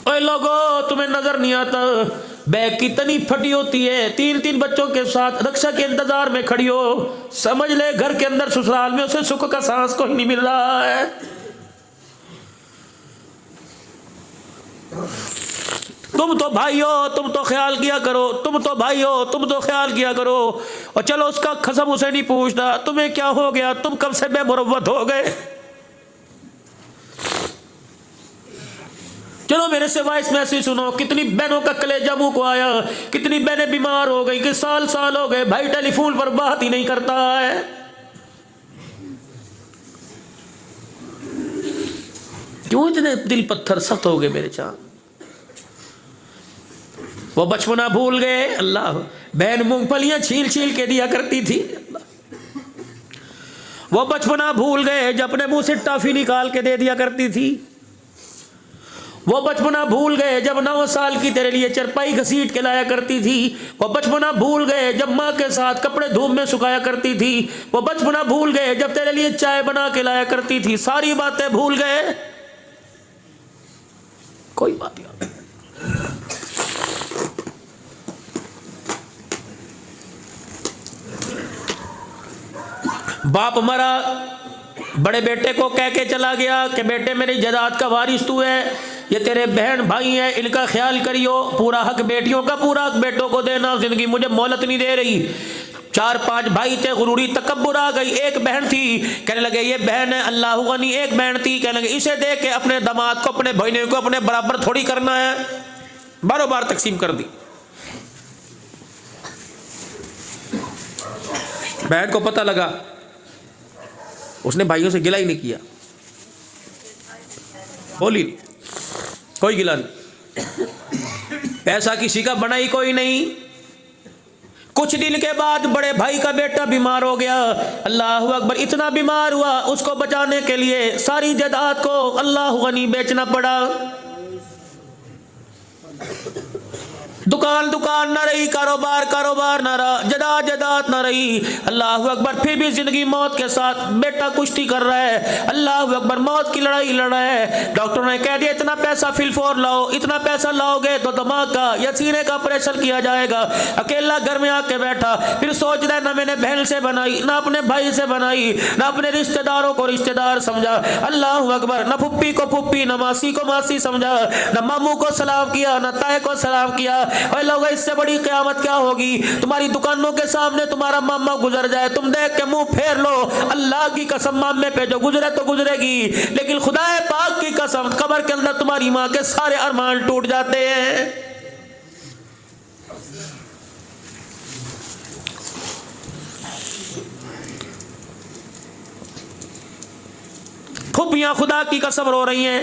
اے لوگو تمہیں نظر نہیں آتا بیگ کی تنی پھٹی ہوتی ہے، 3 بچوں کے ساتھ رکشا کے انتظار میں کھڑی ہو، سمجھ لے گھر کے اندر سسرال میں اسے سکھ کا سانس کوئی نہیں مل رہا ہے۔ تم تو بھائی ہو، تم تو خیال کیا کرو، تم تو بھائی ہو، تم تو خیال کیا کرو۔ اور چلو اس کا قسم اسے نہیں پوچھتا تمہیں کیا ہو گیا، تم کب سے بے مروت ہو گئے۔ چلو میرے سے وائس میسیج سنو، کتنی بہنوں کا کلیجہ منہ کو آیا، کتنی بہنیں بیمار ہو گئی کہ سال ہو گئے بھائی ٹیلی فون پر بات ہی نہیں کرتا ہے۔ کیوں اتنے دل پتھر سخت ہو گئے میرے چاند؟ وہ بچپنا بھول گئے۔ اللہ، بہن مونگ پھلیاں چھیل چھیل کے دیا کرتی تھی، وہ بچپنا بھول گئے جب اپنے منہ سے ٹافی نکال کے دے دیا کرتی تھی، وہ بچپنا بھول گئے جب 9 سال کی تیرے لیے چرپائی گھسیٹ کے لایا کرتی تھی، وہ بچپنا بھول گئے جب ماں کے ساتھ کپڑے دھوپ میں سکھایا کرتی تھی، وہ بچپنا بھول گئے جب تیرے لیے چائے بنا کے لایا کرتی تھی۔ ساری باتیں بھول گئے، کوئی بات نہیں۔ باپ مرا، بڑے بیٹے کو کہہ کے چلا گیا کہ بیٹے میری جائیداد کا وارث تو ہے، یہ تیرے بہن بھائی ہیں، ان کا خیال کریو، پورا حق بیٹیوں کا پورا حق بیٹوں کو دینا، زندگی مجھے مہلت نہیں دے رہی۔ 4-5 بھائی تھے، غروری تکبر آ گئی۔ ایک بہن تھی، کہنے لگے یہ بہن ہے اللہ غنی۔ ایک بہن تھی، کہنے لگے اسے دے کے اپنے داماد کو، اپنے بھائیوں کو اپنے برابر تھوڑی کرنا ہے، باروں بار تقسیم کر دی۔ بہن کو پتہ لگا، اس نے بھائیوں سے گلہ ہی نہیں کیا، بولی نہیں، کوئی گلہ نہیں، پیسہ کسی کا بنا ہی کوئی نہیں۔ کچھ دن کے بعد بڑے بھائی کا بیٹا بیمار ہو گیا، اللہ اکبر، اتنا بیمار ہوا اس کو بچانے کے لیے ساری جائیداد کو اللہ غنی بیچنا پڑا۔ دکان نہ رہی، کاروبار نہ رہا، جائیداد نہ رہی، اللہ اکبر، پھر بھی زندگی موت کے ساتھ بیٹا کشتی کر رہا ہے، اللہ اکبر، موت کی لڑائی لڑ رہا ہے۔ ڈاکٹر نے کہہ دیا اتنا پیسہ فی الفور لاؤ، اتنا پیسہ لاؤ گے تو دماغ کا یا سینے کا آپریشن کیا جائے گا۔ اکیلا گھر میں آ کے بیٹھا، پھر سوچ رہا ہے نہ میں نے بہن سے بنائی، نہ اپنے بھائی سے بنائی، نہ اپنے رشتہ داروں کو رشتہ دار سمجھا، اللہ اکبر، نہ پھپھی کو پھپھی، نہ ماسی کو ماسی سمجھا، نہ ماموں کو سلام کیا، نہ تائے کو سلام کیا۔ اے لوگوں، اس سے بڑی قیامت کیا ہوگی؟ تمہاری دکانوں کے سامنے تمہارا ماما گزر جائے تم دیکھ کے منہ پھیر لو، اللہ کی قسم مامے پہ جو گزرے تو گزرے گی، لیکن خدا پاک کی قسم قبر کے اندر تمہاری ماں کے سارے ارمان ٹوٹ جاتے ہیں۔ پھوپھیاں خدا کی قسم رو رہی ہیں۔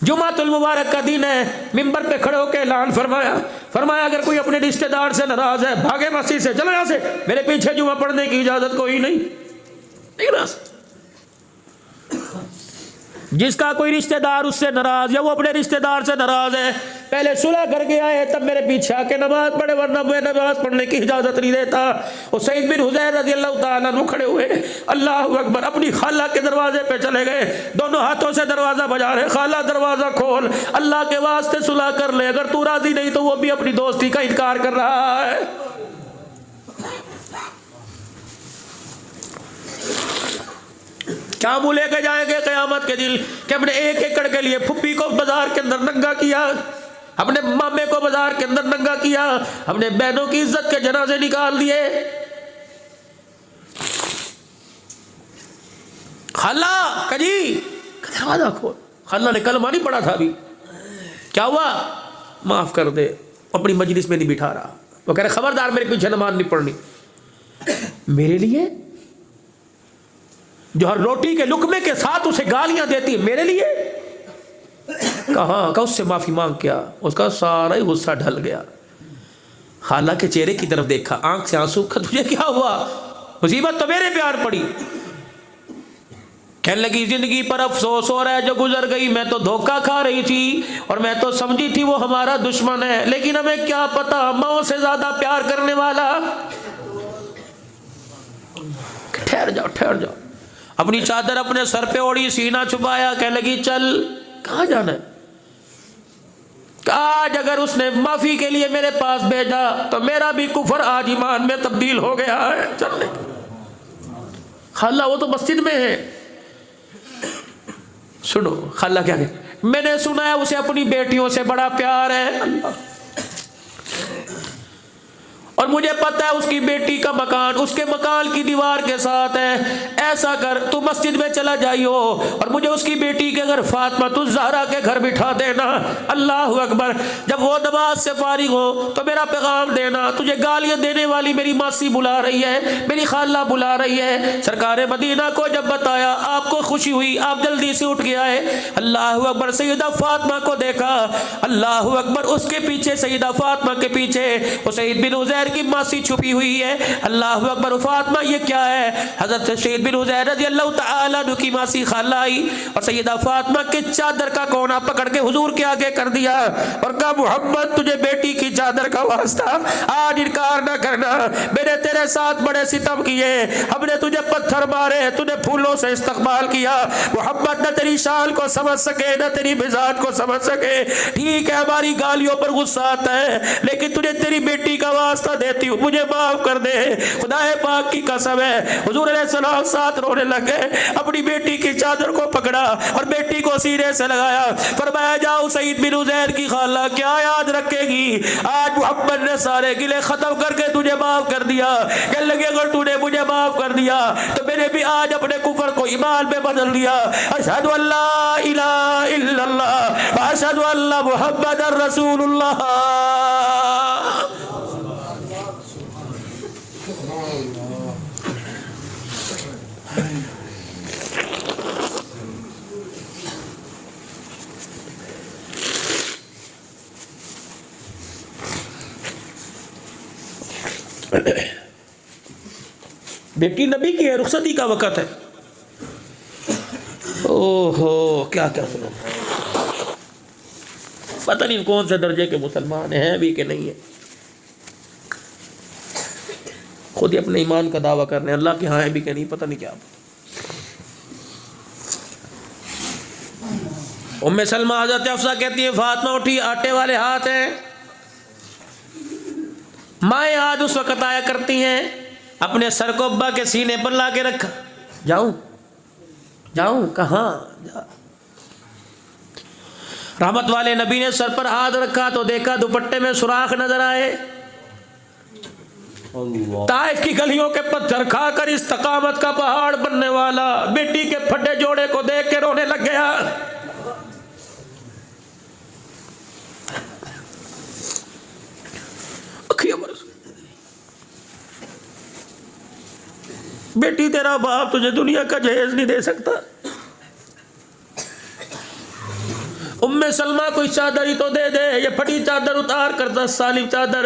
جمعۃ المبارک کا دن ہے، ممبر پہ کھڑے ہو کے اعلان فرمایا اگر کوئی اپنے رشتہ دار سے ناراض ہے بھاگے مسجد سے، چلو یہاں سے، میرے پیچھے جمعہ پڑھنے کی اجازت کوئی نہیں۔ جس کا کوئی رشتہ دار اس سے ناراض یا وہ اپنے رشتہ دار سے ناراض ہے، پہلے صلح کر کے آئے تب میرے پیچھے آ کے نماز پڑھے، ورنہ میں نماز پڑھنے کی اجازت نہیں دیتا۔ اور سعید بن حضیر رضی اللہ تعالیٰ عنہ کھڑے ہوئے، اللہ اکبر، اپنی خالہ کے دروازے پہ چلے گئے، دونوں ہاتھوں سے دروازہ بجا رہے، خالہ دروازہ کھول، اللہ کے واسطے صلح کر لے، اگر تو راضی نہیں تو وہ بھی اپنی دوستی کا انکار کر رہا ہے۔ کیا منہ لے کے جائیں گے قیامت کے دن کہ اپنے ایک ایکڑ کے لیے پھپھی کو بازار کے اندر ننگا کیا، اپنے مامے کو بازار کے اندر ننگا کیا، اپنے بہنوں کی عزت کے جنازے نکال دیے۔ خالہ کجی دروازہ کھول، خالہ نے کلمہ نہیں پڑھا تھا ابھی، کیا ہوا؟ معاف کر دے، اپنی مجلس میں نہیں بٹھا رہا۔ وہ کہہ رہے خبردار میرے پیچھے نماز نہیں پڑھنی۔ میرے لیے جو ہر روٹی کے لقمے کے ساتھ اسے گالیاں دیتی، میرے لیے کہاں کا، اس سے معافی مانگ کیا، اس کا سارا ہی غصہ ڈھل گیا۔ خالہ کے چہرے کی طرف دیکھا، آنکھ سے آنسو، تجھے کیا ہوا؟ مصیبت تو میرے پیار پڑی۔ کہنے لگی زندگی پر افسوس ہو رہا ہے جو گزر گئی، میں تو دھوکہ کھا رہی تھی اور میں تو سمجھی تھی وہ ہمارا دشمن ہے، لیکن ہمیں کیا پتا ماں سے زیادہ پیار کرنے والا۔ ٹھہر جاؤ ٹھہر جاؤ، اپنی چادر اپنے سر پہ اوڑھی، سینہ چھپایا، کہنے لگی چل، کہاں جانا ہے؟ آج اگر اس نے معافی کے لیے میرے پاس بھیجا تو میرا بھی کفر آج ایمان میں تبدیل ہو گیا ہے، چلنے۔ خالہ وہ تو مسجد میں ہے، سنو خالہ کیا کہ میں نے سنا ہے اسے اپنی بیٹیوں سے بڑا پیار ہے، اللہ، اور مجھے پتا ہے اس کی بیٹی کا مکان اس کے مکان کی دیوار کے ساتھ ہے، ایسا کر تو مسجد میں چلا جائیو اور مجھے اس کی بیٹی کے گھر فاطمہ الزہرا کے گھر بٹھا دینا۔ اللہ اکبر، جب وہ نماز سے فارغ ہو تو میرا پیغام دینا، تجھے گالیاں دینے والی میری ماسی بلا رہی ہے، میری خالہ بلا رہی ہے۔ سرکار مدینہ کو جب بتایا آپ کو خوشی ہوئی، آپ جلدی سے اٹھ کے آئے، اللہ اکبر، سیدہ فاطمہ کو دیکھا، اللہ اکبر، اس کے پیچھے سیدہ فاطمہ کے پیچھے سعید بن حضیر کی ماسی چھپی ہوئی ہے، اللہ اکبر۔ فاطمہ یہ کیا ہے؟ حضرت سعید بن حضیر رضی اللہ تعالیٰ عنہ کی ماسی خالہ آئی اور سیدہ فاطمہ کے چادر کا کونا پکڑ کے حضور کے آگے کر دیا اور کہا محمد تجھے بیٹی کی چادر کا واسطہ آج انکار نہ کرنا، میں نے تیرے ساتھ بڑے ستم کیے، ہم نے تجھے پتھر مارے، تجھے پھولوں سے استقبال کیا، محمد نہ تیری شان کو سمجھ سکے نہ تیری مزاج کو سمجھ سکے، ٹھیک ہے ہماری گالیوں پر غصہ آتا ہے لیکن تجھے تیری بیٹی کا واسطہ دیتی ہوں، مجھے معاف کر دے، خدا پاک کی قسم ہے۔ حضور علیہ السلام ساتھ رونے لگے، اپنی بیٹی کی چادر کو پکڑا اور بیٹی کو سینے سے لگایا، فرمایا جاؤ سعید بن حضیر کی خالہ کیا یاد رکھے گی، آج محمد نے سارے گلے ختم کر کے تجھے معاف کر دیا، کہنے لگے اگر تو نے مجھے معاف کر دیا تو میں نے بھی آج اپنے کفر کو ایمان میں بدل دیا، اشہد ان لا الہ الا اللہ واشہد ان محمد رسول اللہ۔ بیٹی نبی کی ہے، رخصتی کا وقت ہے، اوہو کیا کیا سنو، پتہ نہیں کون سے درجے کے مسلمان ہیں بھی کہ نہیں ہے، خود ہی اپنے ایمان کا دعویٰ کر رہے ہیں، اللہ کے ہاں ہیں بھی کہ نہیں پتہ نہیں کیا۔ ام سلمہ حضرت حفصہ کہتی ہیں فاطمہ اٹھی، آٹے والے ہاتھ ہیں، مائیں آج اس وقت آیا کرتی ہیں، اپنے سر کو ابا کے سینے پر لا کے رکھا، جاؤں کہاں جا۔ رحمت والے نبی نے سر پر ہاتھ رکھا تو دیکھا دوپٹے میں سوراخ نظر آئے، طائف کی گلیوں کے پتھر کھا کر استقامت کا پہاڑ بننے والا بیٹی کے پھٹے جوڑے کو دیکھ کے رونے لگ گیا. بیٹی تیرا باپ تجھے دنیا کا جہیز نہیں دے سکتا. ام سلمہ کوئی چادر ہی تو دے دے. یہ پھٹی چادر اتار کر 10 سالی چادر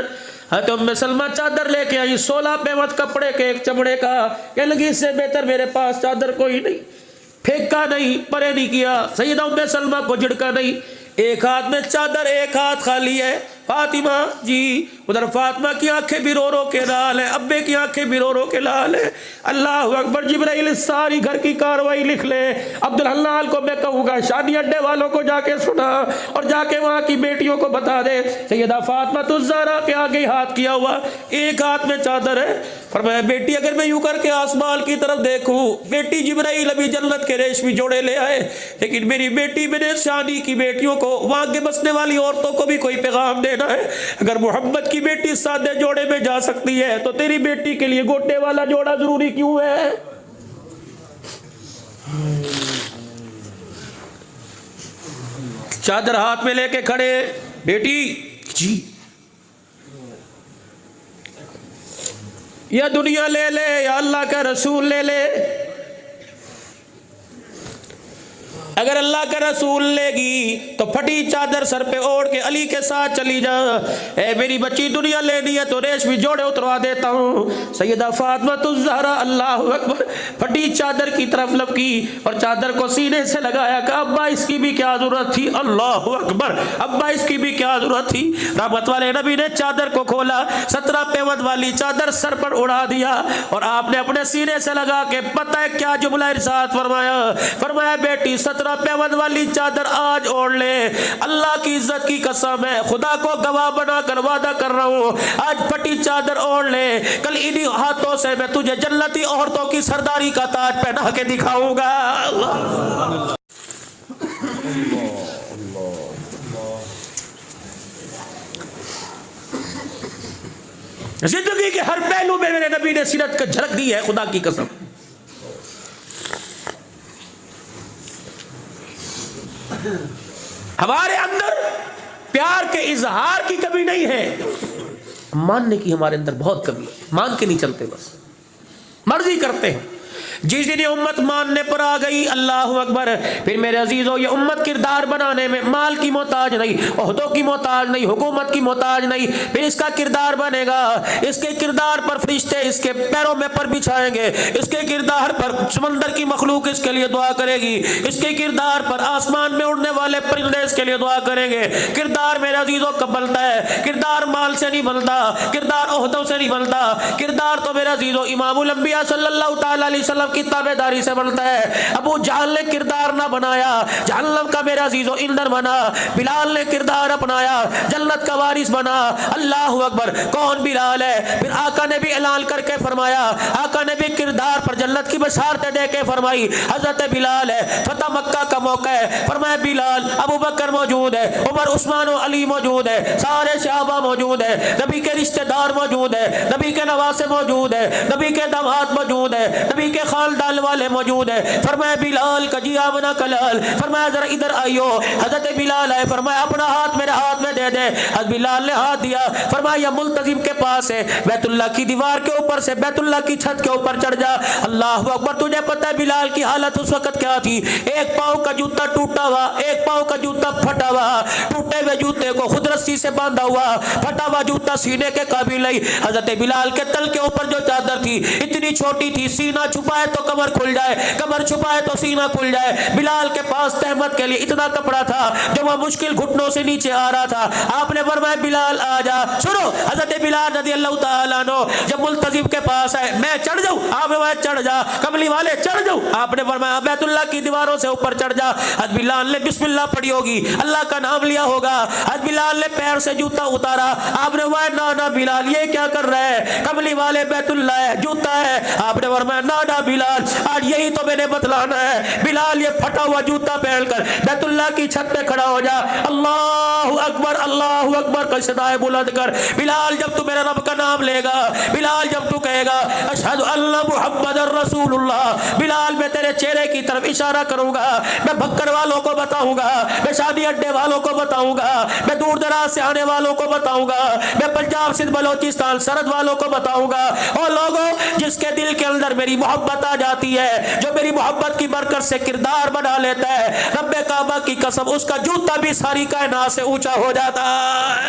حضرت ام سلمہ چادر لے کے آئی 16 پیمت کپڑے کے ایک چمڑے کا. کہنے لگی اس سے بہتر میرے پاس چادر کوئی نہیں. پھینکا نہیں, پرے نہیں کیا. سیدہ ام سلمہ کو جھڑکا نہیں. ایک ہاتھ میں چادر ایک ہاتھ خالی ہے. فاطمہ جی ادھر فاطمہ کی آنکھیں بھی رو رو کے لال ہیں, ابے کی آنکھیں بھی رو رو کے لال ہیں. اللہ اکبر. جبرائیل ساری گھر کی کاروائی لکھ لے. عبدالحلال کو میں کہوں گا شادی اڈے والوں کو جا کے سنا اور جا کے وہاں کی بیٹیوں کو بتا دے. سیدہ فاطمہ الزہرا کے آگے ہاتھ کیا ہوا, ایک ہاتھ میں چادر ہے. فرمایا بیٹی اگر میں یوں کر کے آسمان کی طرف دیکھوں, بیٹی جبرائیل ابھی جنت کے ریشمی جوڑے لے آئے, لیکن میری بیٹی میرے شانی کی بیٹیوں کو, وہاں کے بسنے والی عورتوں کو بھی کوئی پیغام دینا ہے. اگر محمد کی بیٹی سادے جوڑے میں جا سکتی ہے تو تیری بیٹی کے لیے گوٹے والا جوڑا ضروری کیوں ہے؟ چادر ہاتھ میں لے کے کھڑے. بیٹی جی یا دنیا لے لے یا اللہ کا رسول لے لے. اگر اللہ کا رسول لے گی تو پھٹی چادر سر پہ اوڑھ کے علی کے ساتھ چلی جا. اے میری بچی دنیا لینی ہے تو ریشمی جوڑے اتروا دیتا ہوں. سیدہ فاطمہ الزہرا اللہ اکبر پھٹی چادر کی طرف لپکی اور چادر کو سینے سے لگایا. کہ ابا اس کی بھی کیا ضرورت تھی. اللہ اکبر. ابا اس کی بھی کیا ضرورت تھی. رحمت والے نبی نے چادر کو کھولا, 17 پیوند والی چادر سر پر اڑا دیا اور آپ نے اپنے سینے سے لگا کے پتہ ہے کیا جملہ ارشاد فرمایا. فرمایا بیٹی 17 پیوند والی چادر آج اوڑھ لے. اللہ کی عزت کی قسم ہے, خدا کو گواہ بنا کر وعدہ کر رہا ہوں, آج پھٹی چادر اوڑھ لے. کل انہی ہاتھوں سے میں تجھے جنتی عورتوں کی سرداری کا تاج پہنا کے دکھاؤں گا. زندگی کے ہر پہلو میں میرے نبی نے سیرت کا جھلک دی ہے, خدا کی قسم. ہمارے اندر پیار کے اظہار کی کمی نہیں ہے, ماننے کی ہمارے اندر بہت کمی ہے. مان کے نہیں چلتے, بس مرضی کرتے ہیں. جس دن یہ امت ماننے پر آ گئی, اللہ اکبر, پھر میرے عزیزو یہ امت کردار بنانے میں مال کی محتاج نہیں, عہدوں کی محتاج نہیں, حکومت کی محتاج نہیں. پھر اس کا کردار بنے گا, اس کے کردار پر فرشتے اس کے پیروں میں پر بچھائیں گے, اس کے کردار پر سمندر کی مخلوق اس کے لیے دعا کرے گی, اس کے کردار پر آسمان میں اڑنے والے پرندے اس کے لیے دعا کریں گے. کردار میرے عزیزو کب بنتا ہے؟ کردار مال سے نہیں بنتا, کردار عہدوں سے نہیں بنتا. کردار تو میرے عزیزو امام الانبیاء صلی اللہ تعالی علیہ وسلم کی تابع داری سے بنتا ہے. ابو جہل نے کردار نہ بنایا, جہنم کا میرا عزیز و ایندھن بنا. بلال نے کردار اپنایا, جنت کا وارث بنا. اللہ اکبر. کون بلال ہے؟ پھر آقا نے بھی اعلان کر کے فرمایا, آقا نے بھی کردار پر جنت کی بشارتیں دے کے فرمائی. حضرت بلال ہے, فتح مکہ کا موقع ہے, فرمایا بلال, ابو بکر موجود ہے, عمر عثمان و علی موجود ہے, سارے صحابہ موجود ہے, نبی کے رشتہ دار موجود ہے, نبی کے نواسے موجود ہے, نبی کے داماد موجود ہے, نبی کے خاندان والے موجود ہیں. فرمایا بلال کا جی آمنا کلال, فرمایا ذرا ادھر آئیو. حضرت بلال آئے, فرمایا اپنا ہاتھ میرے ہاتھ میں دے دے. حضرت بلال نے ہاتھ دیا, فرمایا یہ ملتزم کے پاس ہے, بیت اللہ کی دیوار کے اوپر سے بیت اللہ کی چھت کے اوپر چڑھ جا. اللہ اکبر. تجھے پتہ ہے بلال کی حالت اس وقت کیا تھی؟ ایک پاؤں کا جوتا ٹوٹا ہوا, ایک پاؤں کا جوتا پھٹا ہوا, ٹوٹے ہوئے جوتے کو خود رسی سے باندھا ہوا, پھٹا ہوا جوتا سینے کے قابل نہیں. حضرت بلال کے تل کے اوپر جو چادر تھی اتنی چھوٹی تھی, سینہ چھپائے تو کمر کھل جائے, کمر چھپائے تو سینہ کھل جائے. بلال کے پاس تہمت کے لیے اتنا کپڑا تھا جو وہ مشکل گھٹنوں سے نیچے آ رہا تھا. آپ نے فرمایا بلال آ جا. سنو, حضرت بلال رضی اللہ تعالیٰ عنہ جب ملتزم کے پاس آئے, میں چڑھ جاؤں؟ آپ نے فرمایا چڑھ جا. کملی والے چڑھ جاؤ؟ آپ نے فرمایا بیت اللہ کی دیواروں سے اوپر چڑھ جا. حضرت بلال نے بسم اللہ پڑھی ہوگی, اللہ کا نام لیا ہوگا. حضرت بلال نے پیر سے جوتا اتارا. آپ نے فرمایا نا نا بلال یہ کیا کر رہا ہے؟ کملی والے بیت اللہ ہے, جوتا ہے. آپ نے فرمایا نا نا بلال بلال آج یہی تو میں نے بتلانا ہے. بلال یہ پھٹا ہوا جوتا پہن کر بیت اللہ کی چھت پہ کھڑا ہو جا. اللہ اکبر کا صدائے بلند کر. بلال جب تو میرے رب کا نام لے گا, بلال جب تو کہے گا اشہد ان محمد الرسول اللہ, بلال میں تیرے چہرے کی طرف اشارہ کروں گا, میں بھکر والوں کو بتاؤں گا, میں شادی اڈے والوں کو بتاؤں گا, میں دور دراز سے آنے والوں کو بتاؤں گا, میں پنجاب سندھ بلوچستان سرحد والوں کو بتاؤں گا. اور لوگوں جس کے دل کے اندر میری محبت آ جاتی ہے, جو میری محبت کی برکت سے کردار بنا لیتا ہے, رب کعبہ کی قسم اس کا جوتا بھی ساری کائنات سے اونچا ہو جاتا ہے.